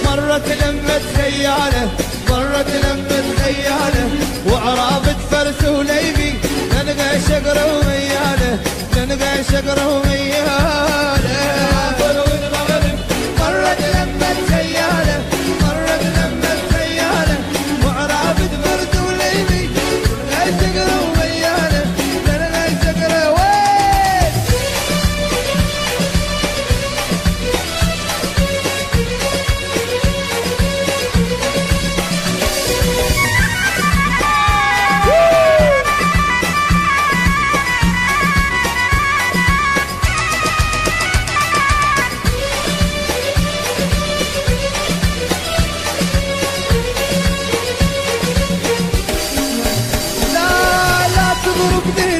مرت لمة خياله مرت لمة خياله وعرابة فرس وليبي نلقى شقره ومياله نلقى شقره ومياله مرت لمة خياله مرت لمة خياله وعرابة فرس وليبي نلقى شقره ومياله نلقى شقره وين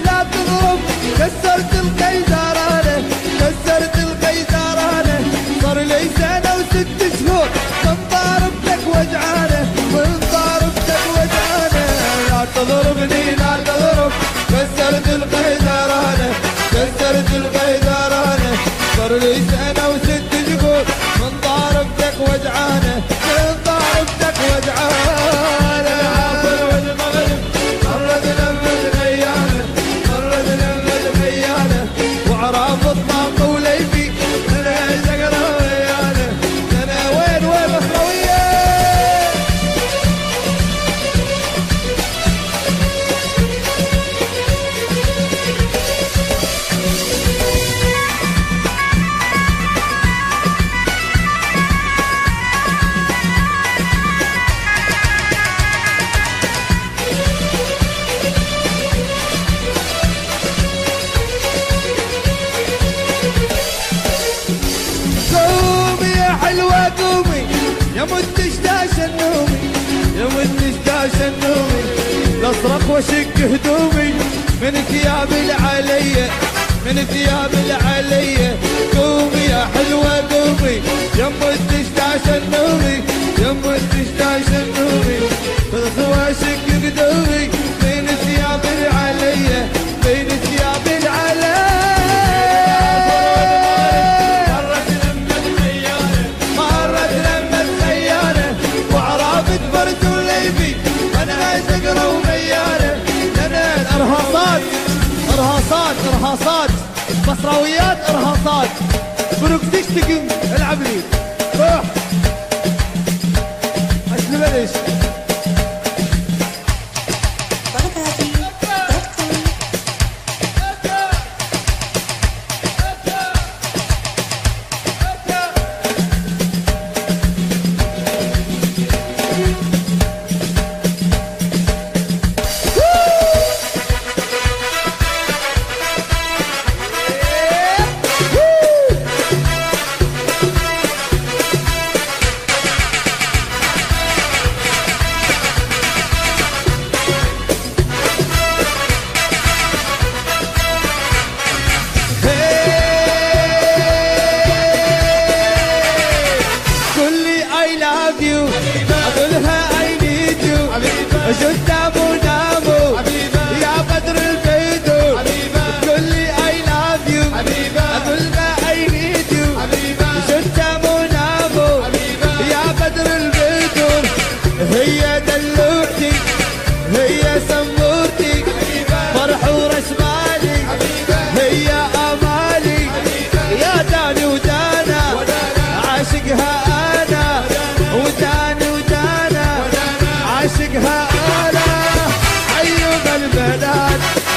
لا تضرب كسرت القيدرانة كسرت القيدرانة صار لي سنة وست شهور من ضاربتك وجعانة من ضاربتك وجعانة لا تضربني لا تضرب كسرت القيدرانة كسرت القيدرانة صار لي سنة وست شهور من ضاربتك وجعانة من ضاربتك وجعانة وعرابط طاقة وليبي انا شقره ويانا انا وين اخويا يا متشتاش النومي يا متشتاش النومي لاصرخ واشق هدومي من ثياب العلية من ثياب العلية قومي يا حلوة قومي يا متشتاش النومي يا متشتاش النومي لاصرخ واشق هدومي من ثياب العلية من ثياب العلية برد وليبي انا شقره ومياله انا الارهاصات ارهاصات ارهاصات بصراويات ارهاصات برك تشتقم العب لي روح اشلي بلش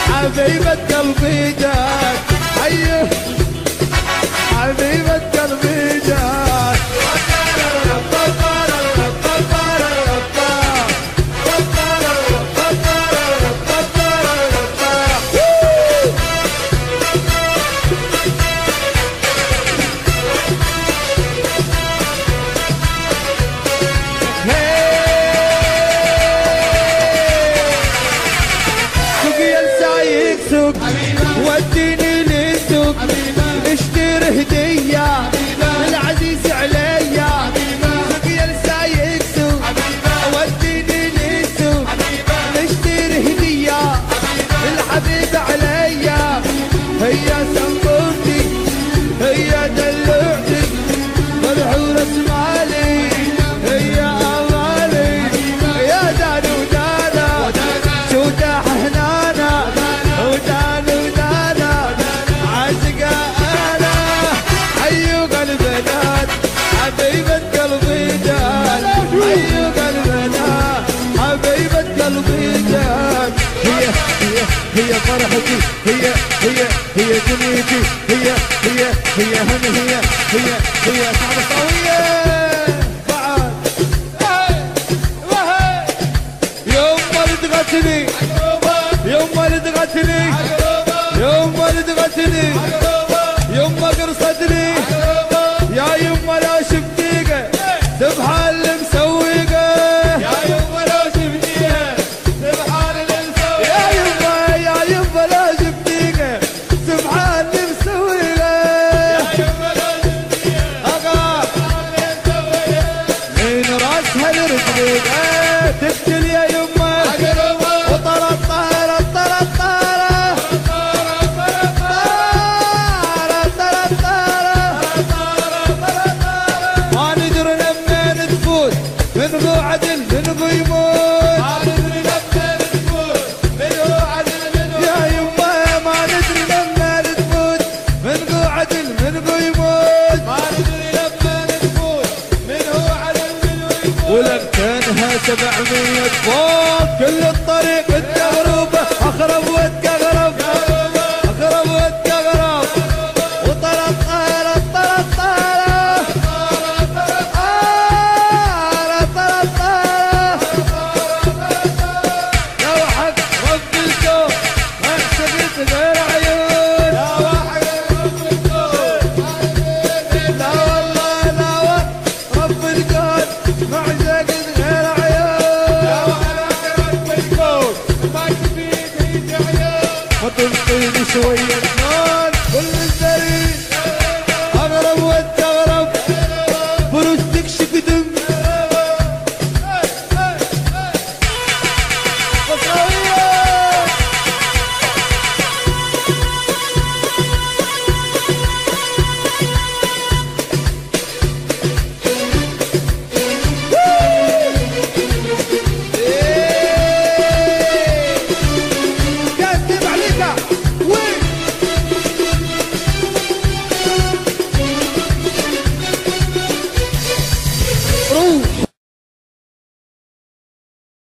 حبيبة قلبي جات أيوه حبيبة قلبي جات وديني للسوق اشتري هدية للعزيز عليا سقيا السايق سوق وديني للسوق اشتري هدية للحبيب عليا هي سمرتي هي دلوعتي ملعون اسمالي هي امالي يا دان ودانا سوداح هنانا ودان ودانا عاشقة انا عيوق البنات حبيبة قلبي جان عيوق البنات حبيبة قلبي جان هي فرحتي هي دنيتي هي هم هي صعبة قوية بعد يوم ما لدغتني يوم ما لدغتني يوم ما لدغتني يوم ما قرصتني يا يما لا شفتيقه سبحان اللي مسويقه يا يما لا شفتيها سبحان اللي مسويقه يا يما لا شفتيقه سبحان اللي مسويقه يا يما لا شفتيها اغا من راسها لرجليقه تقتل يا يما وطرت طارت ما ندري لمن تفوت من هو عدل من هو يموت ما ندري لمن تفوت من هو عدل من هو يا يما ما ندري لمن تفوت من هو عدل من هو يموت ما ندري لمن تفوت من هو عدل من هو يموت ولكنها 700 فوق كل الطريق التغربة اخرب واتكغرب اخرب واتكغرب وطلت طارت لو حق رب الكون ما عشقت غير عيون لا وحق رب الكون لا والله لا رب الكون ما عشقت غير عيون لا وحق رب الكون ما تفيد هيك عيون ما تنطيني شوية نار كل الزرير اغرب واتغرب بروستك شقدم بصراوية